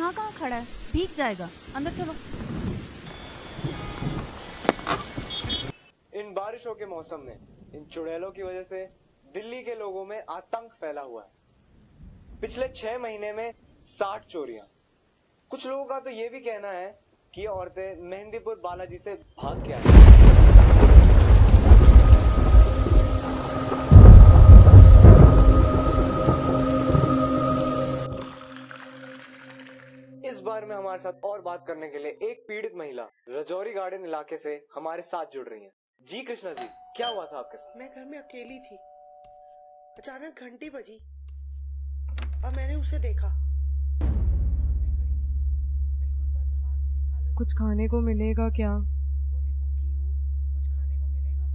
यहाँ कहाँ खड़ा है? भीग जाएगा। अंदर चलो। इन बारिशों के मौसम में इन चुड़ैलों की वजह से दिल्ली के लोगों में आतंक फैला हुआ है। पिछले 6 महीने में 60 चोरियां। कुछ लोगों का तो ये भी कहना है कि ये औरतें मेहंदीपुर बालाजी से भाग के आई हैं। इस बार में हमारे साथ और बात करने के लिए एक पीड़ित महिला रजौरी गार्डन इलाके से हमारे साथ जुड़ रही हैं। जी कृष्णा जी, क्या हुआ था आपके साथ? मैं घर में अकेली थी। अचानक घंटी बजी और मैंने उसे देखा। कुछ खाने को मिलेगा क्या? बोली भूखी हूँ, कुछ खाने को मिलेगा?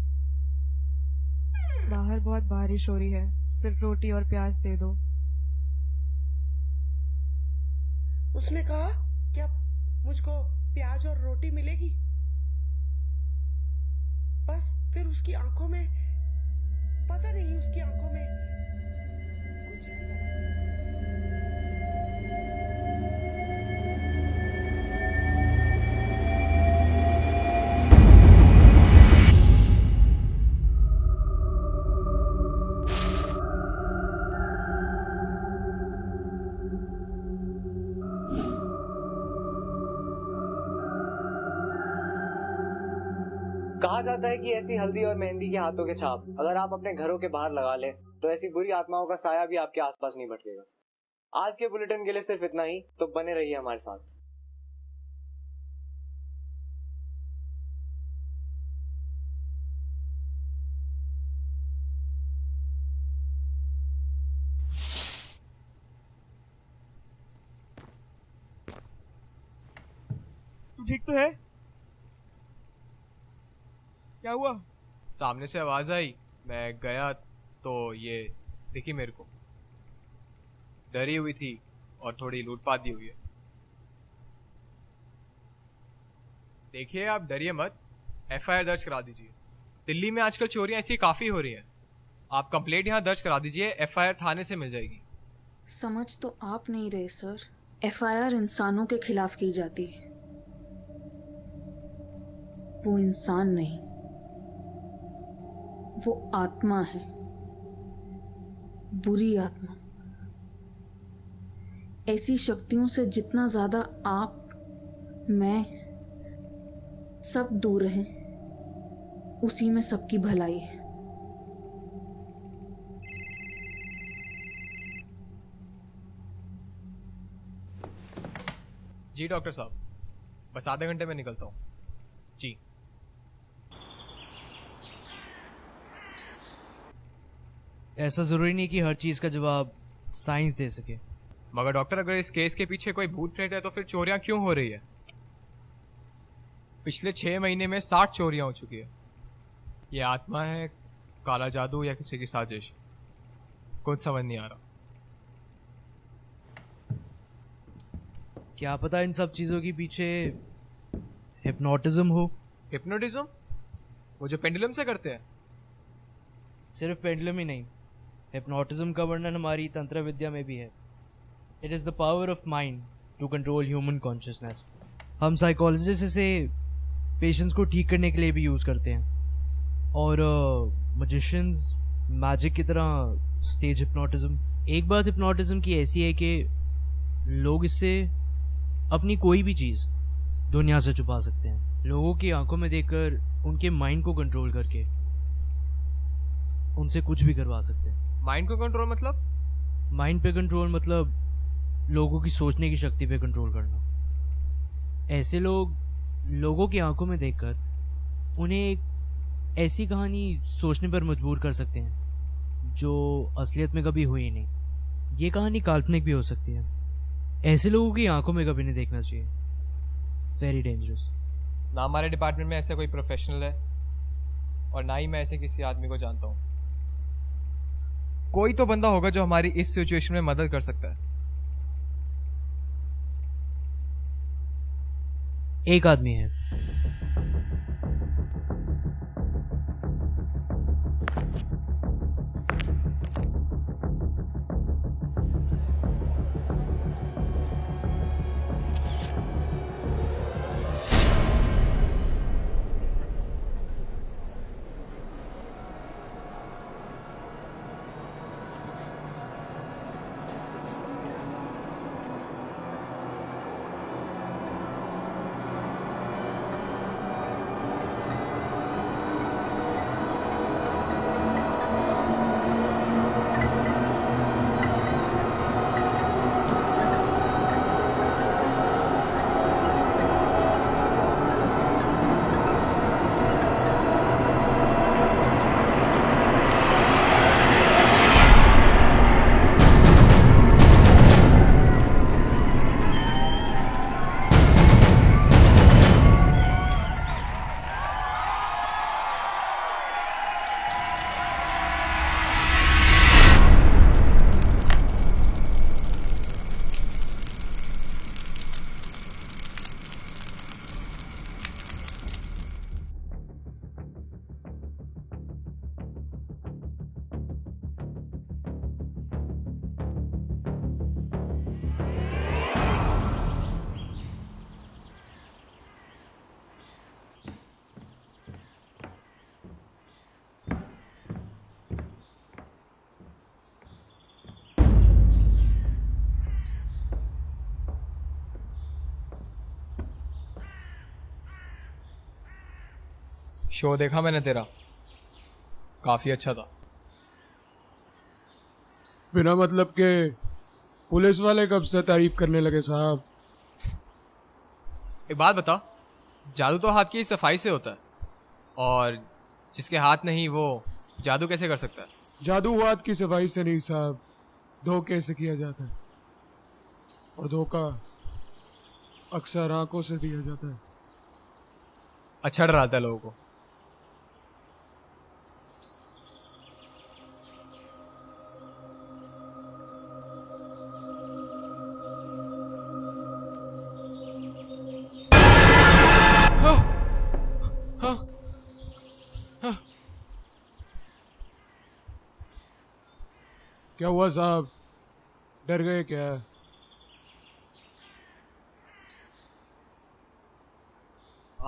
बाहर बहुत बारिश हो रही है, सिर्फ रोटी और प्याज दे दो। उसने कहा, क्या मुझको प्याज और रोटी मिलेगी? बस फिर उसकी आंखों में, पता नहीं उसकी आंखों में कुछ कहा जाता है कि ऐसी हल्दी और मेहंदी के हाथों के छाप अगर आप अपने घरों के बाहर लगा लें तो ऐसी बुरी आत्माओं का साया भी आपके आसपास नहीं भटकेगा। आज के बुलेटिन के लिए सिर्फ इतना ही, तो बने रहिए हमारे साथ। तू ठीक तो है? क्या हुआ? सामने से आवाज आई, मैं गया तो ये दिखी मेरे को। डरी हुई थी और थोड़ी लूटपाट दी हुई है। देखिए, आप डरिए मत, एफआईआर दर्ज करा दीजिए। दिल्ली में आजकल चोरियां ऐसी काफी हो रही हैं। आप कंप्लेंट यहाँ दर्ज करा दीजिए, एफआईआर थाने से मिल जाएगी। समझ तो आप नहीं रहे सर, एफआईआर इंसानों के खिलाफ की जाती है, वो इंसान नहीं, वो आत्मा है, बुरी आत्मा। ऐसी शक्तियों से जितना ज्यादा आप, मैं, सब दूर रहें, उसी में सबकी भलाई है। जी डॉक्टर साहब, बस आधे घंटे में निकलता हूँ। जी। ऐसा जरूरी नहीं कि हर चीज का जवाब साइंस दे सके। मगर डॉक्टर, अगर इस केस के पीछे कोई भूत प्रेत है तो फिर चोरियां क्यों हो रही है? पिछले 6 महीने में 60 चोरियां हो चुकी है। ये आत्मा है, काला जादू या किसी की साजिश? कुछ समझ नहीं आ रहा। क्या पता इन सब चीजों के पीछे हिप्नोटिज्म हो। हिप्नोटिज्म? वो जो पेंडुलम से करते हैं? सिर्फ पेंडुलम ही नहीं, हिप्नोटिज्म का वर्णन हमारी तंत्र विद्या में भी है। It is the power of mind to control human consciousness. हम साइकोलॉजिस्ट इसे पेशेंट्स को ठीक करने के लिए भी यूज़ करते हैं। और मजिशियंस मैजिक की तरह स्टेज हिप्नोटिज्म। एक बात हिप्नोटिज्म की ऐसी है कि लोग इससे अपनी कोई भी चीज़ दुनिया से छुपा सकते हैं। लोगों की आंखों में देखकर उनके माइंड को कंट्रोल करके उनसे कुछ भी करवा सकते हैं। माइंड को कंट्रोल मतलब? माइंड पे कंट्रोल मतलब लोगों की सोचने की शक्ति पे कंट्रोल करना। ऐसे लोग लोगों की आंखों में देखकर उन्हें एक ऐसी कहानी सोचने पर मजबूर कर सकते हैं जो असलियत में कभी हुई नहीं। ये कहानी काल्पनिक भी हो सकती है। ऐसे लोगों की आंखों में कभी नहीं देखना चाहिए। It's very dangerous. ना हमारे डिपार्टमेंट में ऐसा कोई प्रोफेशनल है और ना ही मैं ऐसे किसी आदमी को जानता हूँ। कोई तो बंदा होगा जो हमारी इस सिचुएशन में मदद कर सकता है। एक आदमी है। शो देखा मैंने तेरा, काफी अच्छा था। बिना मतलब के पुलिस वाले कब से तारीफ करने लगे साहब? एक बात बता, जादू तो हाथ की सफाई से होता है, और जिसके हाथ नहीं वो जादू कैसे कर सकता है? जादू हाथ की सफाई से नहीं साहब, धोखे से किया जाता है, और धोखा अक्सर आंखों से दिया जाता है। अच्छा डराता है लोगों को। क्या हुआ साहब, डर गए क्या?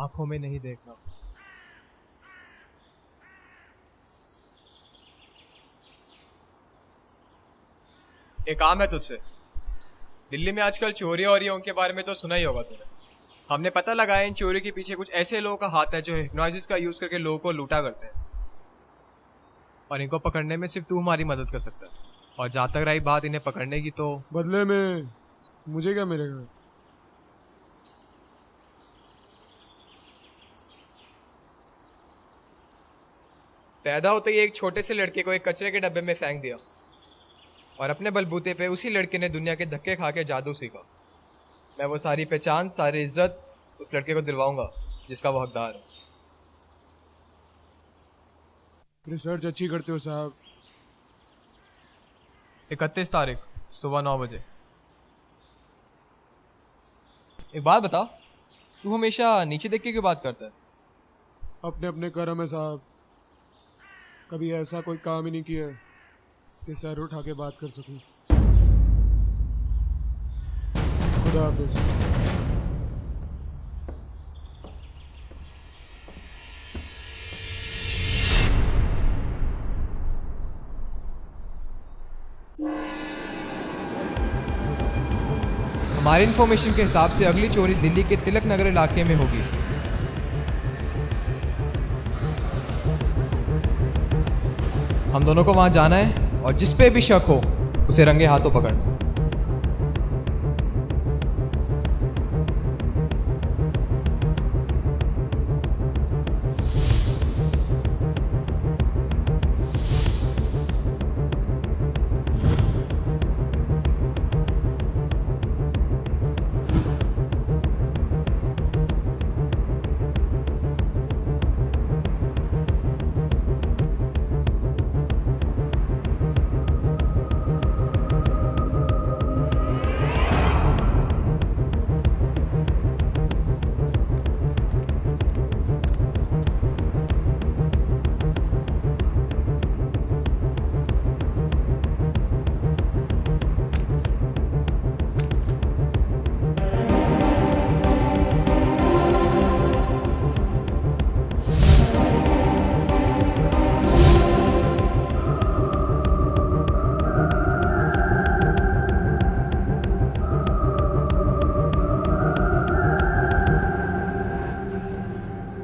आंखों में नहीं देखना। एक काम है तुझसे, दिल्ली में आजकल चोरियां हो रही हैं, उनके बारे में तो सुना ही होगा तूने। हमने पता लगाया इन चोरी के पीछे कुछ ऐसे लोगों का हाथ है जो हिप्नोसिस का यूज करके लोगों को लूटा करते हैं, और इनको पकड़ने में सिर्फ तू हमारी मदद कर सकता है। और जहां तक रही बात इन्हें पकड़ने की, तो बदले में मुझे क्या मिलेगा? पैदा होते ही एक छोटे से लड़के को एक कचरे के डब्बे में फेंक दिया, और अपने बलबूते पे उसी लड़के ने दुनिया के धक्के खा के जादू सीखा। मैं वो सारी पहचान, सारी इज्जत उस लड़के को दिलवाऊंगा जिसका वो हकदार है। रिसर्च अच्छी करते हो साहब। 31 तारीख सुबह 9 बजे। एक बात बता, तू हमेशा नीचे देख के क्यों बात करता है? अपने अपने कर्म है साहब, कभी ऐसा कोई काम ही नहीं किया कि सर उठा के बात कर सकूं। खुदा हाफिज। हमारे इन्फॉर्मेशन के हिसाब से अगली चोरी दिल्ली के तिलक नगर इलाके में होगी। हम दोनों को वहां जाना है, और जिस पे भी शक हो उसे रंगे हाथों पकड़ना।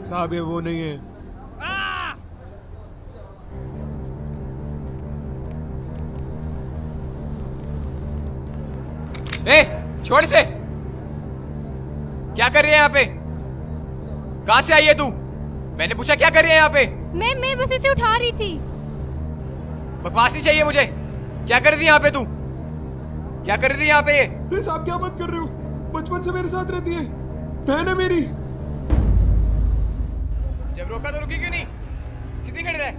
साहब ये वो नहीं है। ए, छोड़ इसे। क्या कर रही है यहाँ पे? कहां से आई है तू? मैंने पूछा क्या कर रही है यहाँ पे? मैं बस इसे उठा रही थी। बकवास नहीं चाहिए मुझे। क्या कर रही थी यहाँ पे तू? क्या कर रही थी यहाँ पे? अरे साहब क्या बात कर रहे हो? बचपन से मेरे साथ रहती है, बहन है मेरी। जब रोका तो रुकी क्यों नहीं? सीधी खड़ी रह।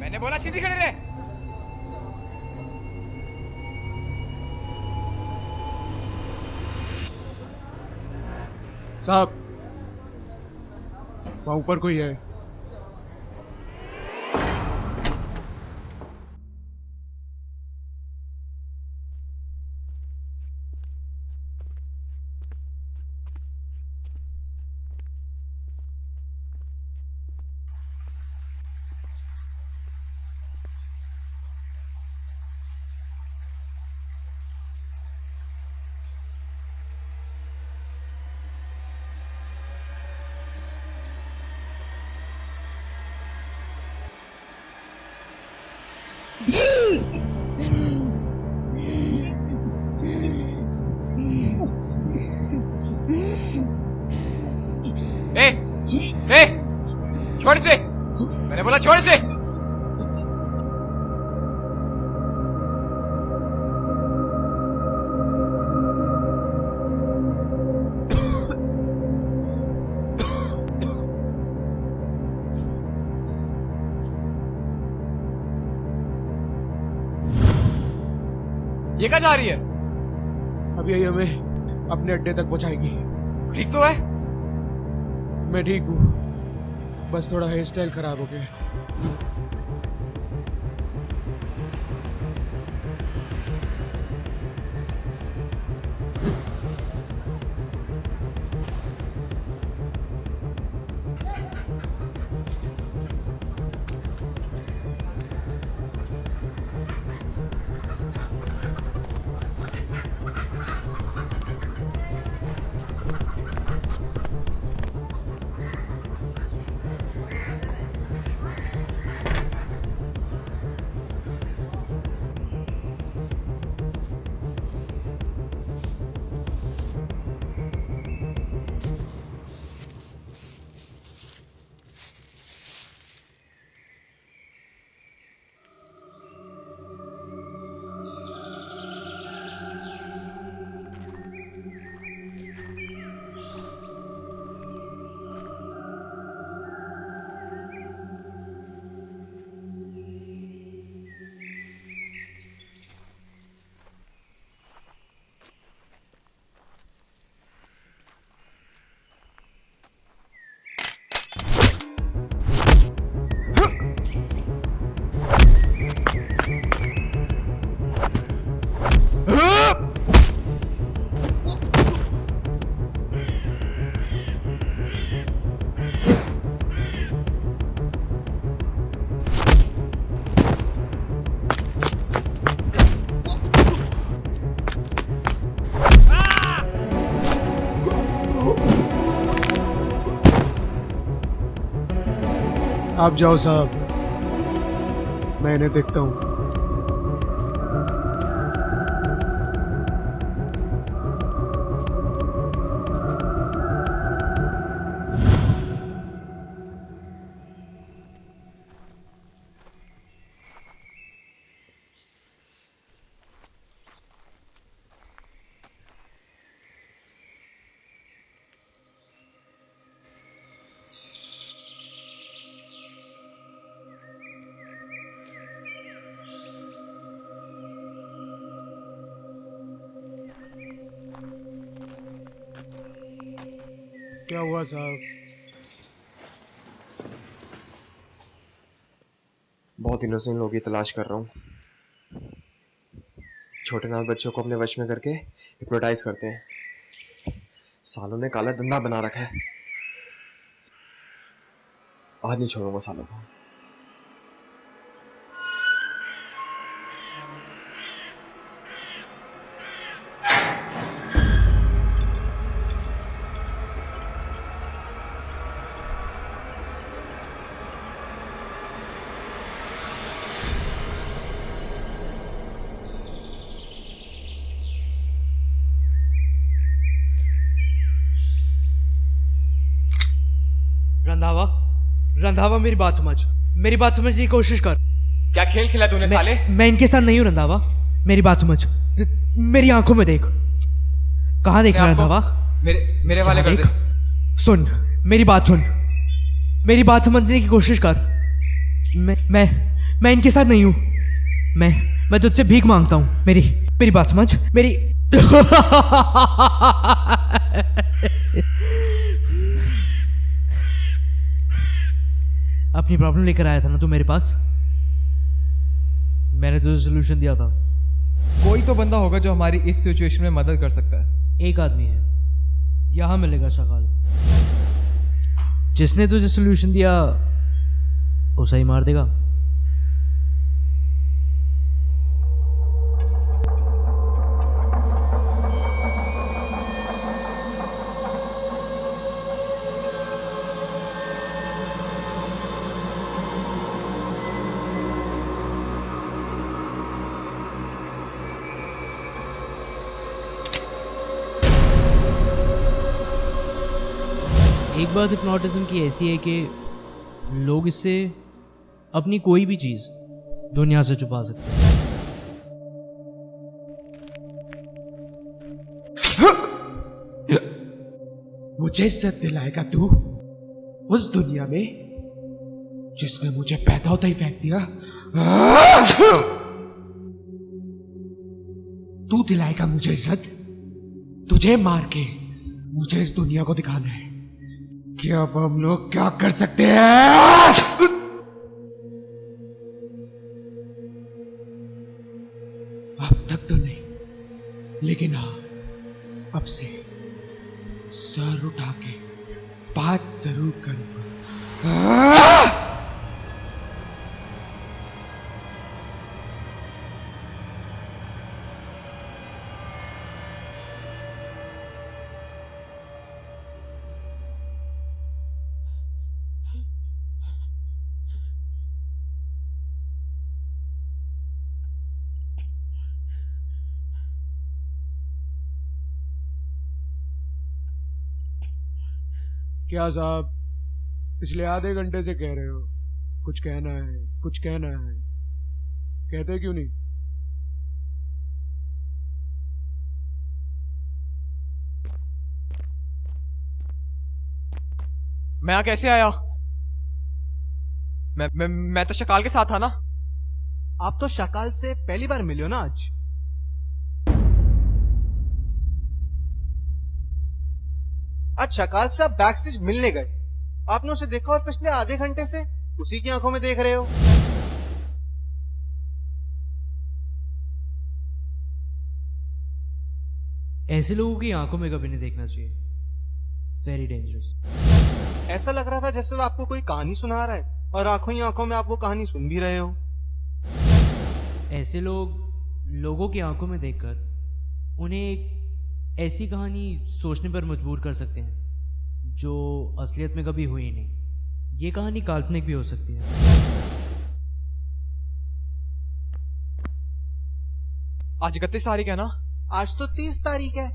मैंने बोला सीधी खड़ी रह। साहब वहां ऊपर कोई है। ए, छोड़ से, मैंने बोला छोड़ से। ये कहाँ जा रही है? अब यही हमें अपने अड्डे तक पहुंचाएगी। ठीक तो है? मैं ठीक हूँ, बस थोड़ा हेयर स्टाइल खराब हो गया। आप जाओ साहब, मैं इन्हें देखता हूँ। क्या हुआ साहब? बहुत दिनों से इन लोगों की तलाश कर रहा हूँ। छोटे नाम बच्चों को अपने वश में करके हिप्नोटाइज करते हैं। सालों ने काला धंधा बना रखा है। आज नहीं छोड़ूंगा सालों को। रंधावा, रंधावा मेरी बात समझने की कोशिश कर। क्या खेल खेला तूने साले? मैं इनके साथ नहीं हूँ रंधावा, मेरी बात समझ, मेरी आंखों में देख। कहाँ देख रहा है रंधावा? मेरे वाले कर दे। सुन, मेरी बात समझने की कोशिश कर। मैं इनके साथ नहीं हूँ। मैं तुझसे भीख मांगता हूँ। मेरी बात समझ, मेरी अपनी प्रॉब्लम लेकर आया था ना तू मेरे पास। मैंने तुझे सोल्यूशन दिया था। कोई तो बंदा होगा जो हमारी इस सिचुएशन में मदद कर सकता है। एक आदमी है, यहां मिलेगा शकाल। जिसने तुझे सोल्यूशन दिया उसे ही मार देगा। एक बात हिप्नोटिज्म की ऐसी है कि लोग इससे अपनी कोई भी चीज़ दुनिया से छुपा सकते हैं। मुझे इज्जत दिलाएगा तू उस दुनिया में जिसने मुझे पैदा होता ही फेंक दिया? तू दिलाएगा मुझे इज्जत? तुझे मार के मुझे इस दुनिया को दिखाना है कि अब हम लोग क्या कर सकते हैं। अब तक तो नहीं, लेकिन हाँ, अब से सर उठा के बात जरूर करूंगा। क्या साहब, पिछले आधे घंटे से कह रहे हो कुछ कहना है, कुछ कहना है, कहते क्यों नहीं? मैं यहाँ कैसे आया? मैं तो शकाल के साथ था ना। आप तो शकाल से पहली बार मिले हो ना आज? आज शकाल से आप बैक स्टेज मिलने गए, आपने उसे देखा और पिछले आधे घंटे से उसी की आंखों में देख रहे हो। ऐसे लोगों की आंखों में कभी नहीं देखना चाहिए। It's very dangerous. ऐसा लग रहा था जैसे वो आपको कोई कहानी सुना रहा है और आंखों ही आंखों में आप वो कहानी सुन भी रहे हो। ऐसे लोग लोगों की आंखों में देखकर उन्हें एक ऐसी कहानी सोचने पर मजबूर कर सकते हैं जो असलियत में कभी हुई नहीं। ये कहानी काल्पनिक भी हो सकती है। आज 31 तारीख है ना? आज तो 30 तारीख है।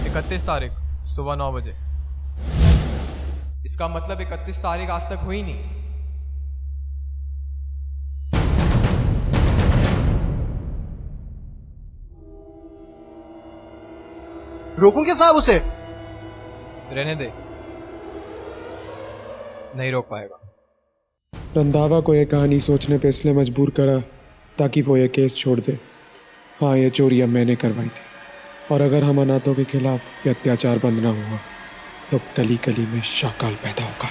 31 तारीख सुबह 9 बजे। इसका मतलब 31 तारीख आज तक हुई नहीं। रोकूं क्या साहब उसे? रहने दे, नहीं रोक पाएगा। रंधावा को यह कहानी सोचने पे इसलिए मजबूर करा ताकि वो ये केस छोड़ दे। हाँ, ये चोरी अब मैंने करवाई थी, और अगर हम अनाथों के खिलाफ ये अत्याचार बंद ना हुआ तो गली गली में शाकाल पैदा होगा।